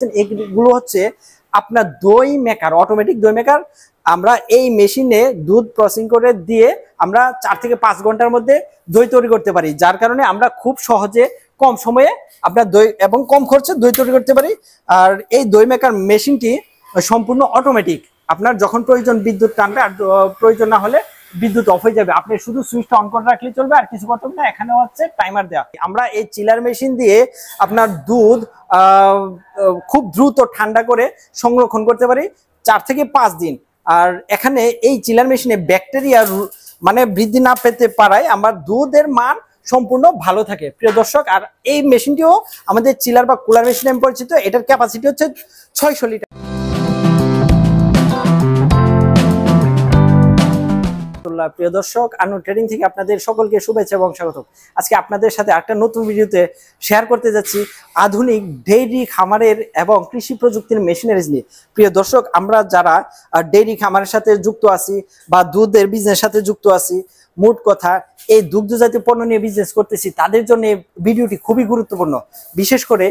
এগুলো হচ্ছে আপনার দই মেকার, অটোমেটিক দই মেকার। আমরা এই মেশিনে দুধ প্রসেসিং করে দিয়ে আমরা 4 থেকে 5 ঘন্টার মধ্যে দই তৈরি করতে পারি, যার কারণে আমরা খুব সহজে কম সময়ে আপনার দই এবং কম খরচে দই তৈরি করতে পারি। আর এই দই মেকার মেশিনটি সম্পূর্ণ অটোমেটিক। আপনার যখন প্রয়োজন বিদ্যুৎ টানবে, আর প্রয়োজন না হলে বিদ্যুৎ অফ হয়ে যাবে। আপনি শুধু সুইচটা অন করে রাখলে চলবে, আর কিছু করতে হবে না। এখানে হচ্ছে টাইমার দেওয়া। আমরা এই চিলার মেশিন দিয়ে আপনার দুধ খুব দ্রুত ঠান্ডা করে সংরক্ষণ করতে পারি 4 থেকে 5 দিন। আর এখানে এই চিলার মেশিনে ব্যাকটেরিয়া মানে বৃদ্ধি না পেতে পারায় আমার দুধের মান সম্পূর্ণ ভালো থাকে প্রিয় দর্শক। আর এই মেশিনটিও আমাদের চিলার বা কুলার মেশিন নামে পরিচিত। এটার ক্যাপাসিটি হচ্ছে 600 লিটার। প্রিয় দর্শক, আনু ট্রেডিং থেকে আপনাদের সকলকে শুভেচ্ছা এবং স্বাগত। আজকে আপনাদের সাথে একটা নতুন ভিডিওতে শেয়ার করতে যাচ্ছি আধুনিক ডেইরি খামারের এবং কৃষি প্রযুক্তির মেশিনারিজ নিয়ে। প্রিয় দর্শক, আমরা যারা ডেইরি খামারের সাথে যুক্ত আছি বা দুধের বিজনেসের সাথে যুক্ত আছি, মোট কথা এই দুগ্ধ জাতীয় পণ্য নিয়ে বিজনেস করতেছি, তাদের জন্য ভিডিওটি খুবই গুরুত্বপূর্ণ। বিশেষ করে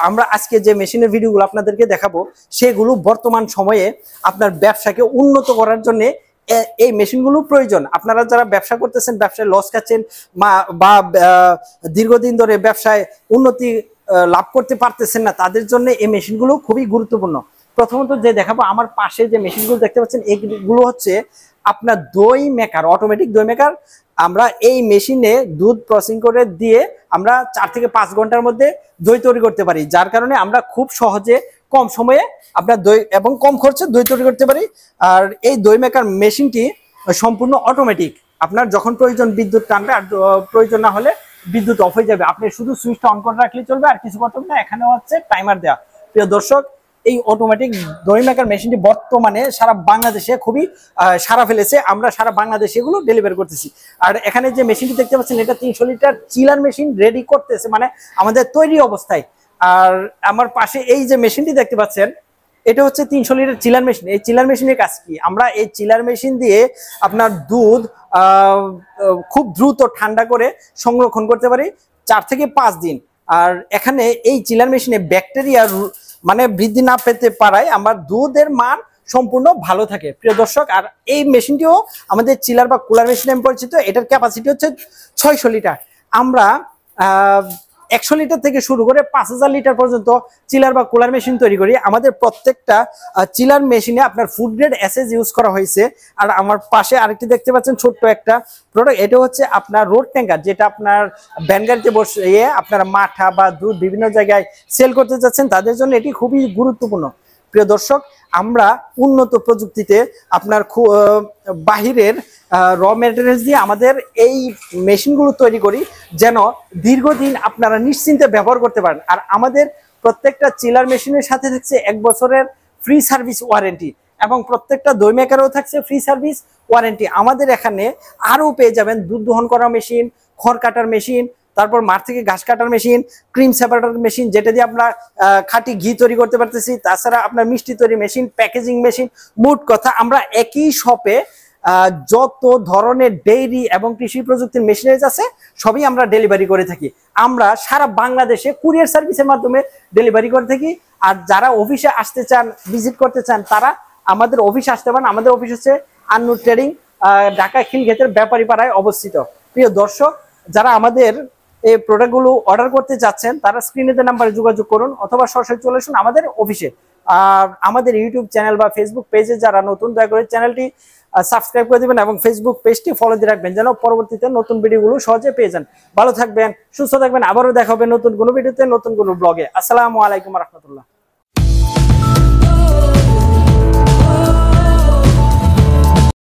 আমরা আজকে যে মেশিনের ভিডিওগুলো আপনাদেরকে দেখাবো, সেগুলো বর্তমান সময়ে আপনার ব্যবসাকে উন্নত করার জন্য এই মেশিনগুলো প্রয়োজন। আপনারা যারা ব্যবসা করতেছেন, ব্যবসায় লস খাচ্ছেন বা দীর্ঘদিন ধরে ব্যবসায় উন্নতি লাভ করতে পারতেছেন না, তাদের জন্য এই মেশিনগুলো খুবই গুরুত্বপূর্ণ। প্রথমত যে দেখাবো, আমার পাশে যে মেশিনগুলো দেখতে পাচ্ছেন, এগুলো হচ্ছে আপনার দই মেকার, অটোমেটিক দই মেকার। আমরা এই মেশিনে দুধ প্রসেসিং করে দিয়ে আমরা 4 থেকে 5 ঘন্টার মধ্যে দই তৈরি করতে পারি, যার কারণে আমরা খুব সহজে কম সময়ে আপনার দই এবং কম খরচে দই তৈরি করতে পারি। আর এই দই মেকার মেশিনটি সম্পূর্ণ অটোমেটিক। আপনার যখন প্রয়োজন বিদ্যুৎ টানবে, আর প্রয়োজন না হলে বিদ্যুৎ অফ হয়ে যাবে। আপনি শুধু সুইচটা অন করে রাখলে চলবে, আর কিছু করতে হবে না। এখানে হচ্ছে টাইমার দেওয়া। প্রিয় দর্শক, এই অটোমেটিক দই মেকার মেশিনটি বর্তমানে সারা বাংলাদেশে খুবই সারা ফেলেছে। আমরা সারা বাংলাদেশে এগুলো ডেলিভারি করতেছি। আর এখানে যে মেশিনটি দেখতে পাচ্ছেন, এটা 300 লিটার চিলার মেশিন রেডি করতেছে, মানে আমাদের তৈরি অবস্থায়। আর আমার পাশে এই যে মেশিনটি দেখতে পাচ্ছেন, এটা হচ্ছে 300 লিটার চিলার মেশিন। এই চিলার মেশিনের কাজ কি? আমরা এই চিলার মেশিন দিয়ে আপনার দুধ খুব দ্রুত ঠান্ডা করে সংরক্ষণ করতে পারি 4 থেকে 5 দিন। আর এখানে এই চিলার মেশিনে ব্যাকটেরিয়া মানে বৃদ্ধি না পেতে পারায় আমার দুধের মান সম্পূর্ণ ভালো থাকে প্রিয় দর্শক। আর এই মেশিনটিও আমাদের চিলার বা কুলার মেশিন নামে পরিচিত। এটার ক্যাপাসিটি হচ্ছে 600 লিটার। আমরা 100 লিটার থেকে শুরু করে 5000 লিটার পর্যন্ত চিলার বা কুলার মেশিন তৈরি করি। আমাদের প্রত্যেকটা চিলার মেশিনে আপনার ফুড গ্রেড এসএস ইউজ করা হয়েছে। আর আমার পাশে আরেকটি দেখতে পাচ্ছেন ছোট্ট একটা প্রোডাক্ট, এটা হচ্ছে আপনার রোড ট্যাঙ্কার, যেটা আপনার ভ্যান গাড়িতে বসিয়ে আপনারা মাঠা বা দুধ বিভিন্ন জায়গায় সেল করতে যাচ্ছেন, তাদের জন্য এটি খুবই গুরুত্বপূর্ণ। প্রিয় দর্শক, আমরা উন্নত প্রযুক্তিতে আপনার বাহিরের র ম্যাটেরিয়ালস দিয়ে আমাদের এই মেশিনগুলো তৈরি করি, যেন দীর্ঘদিন আপনারা নিশ্চিন্তে ব্যবহার করতে পারেন। আর আমাদের প্রত্যেকটা চিলার মেশিনের সাথে থাকছে 1 বছরের ফ্রি সার্ভিস ওয়ারেন্টি, এবং প্রত্যেকটা দই মেকারেও থাকছে ফ্রি সার্ভিস ওয়ারেন্টি। আমাদের এখানে আরও পেয়ে যাবেন দুধ দহন করা মেশিন, খড় কাটার মেশিন, তারপর মাঠ থেকে ঘাস কাটার মেশিন, ক্রিম সেপারেটর মেশিন, যেটা দিয়ে আমরা খাঁটি ঘি তৈরি করতে পারতেছি। তাছাড়া আপনার মিষ্টি তৈরি মেশিন, প্যাকেজিং মেশিন। মোট কথা আমরা একই শপে যত ধরনের ডেইরি এবং কৃষি প্রযুক্তির মেশিনারিজ আছে, সবই আমরা ডেলিভারি করে থাকি। আমরা সারা বাংলাদেশে কুরিয়ার সার্ভিসের মাধ্যমে ডেলিভারি করে থাকি। আর যারা অফিসে আসতে চান, ভিজিট করতে চান, তারা আমাদের অফিসে আসতে পারেন। আমাদের অফিস হচ্ছে আন্নু ট্রেডিং, ঢাকা খিলক্ষেতের ব্যাপারী পাড়ায় অবস্থিত। প্রিয় দর্শক, যারা আমাদের এই প্রোডাক্টগুলো অর্ডার করতে যাচ্ছেন, তারা স্ক্রিনে দেওয়া নাম্বারে যোগাযোগ করুন, অথবা সরাসরি চলে আসুন আমাদের অফিসে। আর আমাদের ইউটিউব চ্যানেল বা ফেসবুক পেজে যারা নতুন, দয়া করে চ্যানেলটি সাবস্ক্রাইব করে দিবেন এবং ফেসবুক পেজটি ফলো দিয়ে রাখবেন, যেন পরবর্তীতে নতুন ভিডিওগুলো সহজে পেয়ে যান। ভালো থাকবেন, সুস্থ থাকবেন। আবারও দেখা হবে নতুন কোনো ভিডিওতে, নতুন কোনো ব্লগে। আসসালামু আলাইকুম রহমতুল্লাহ।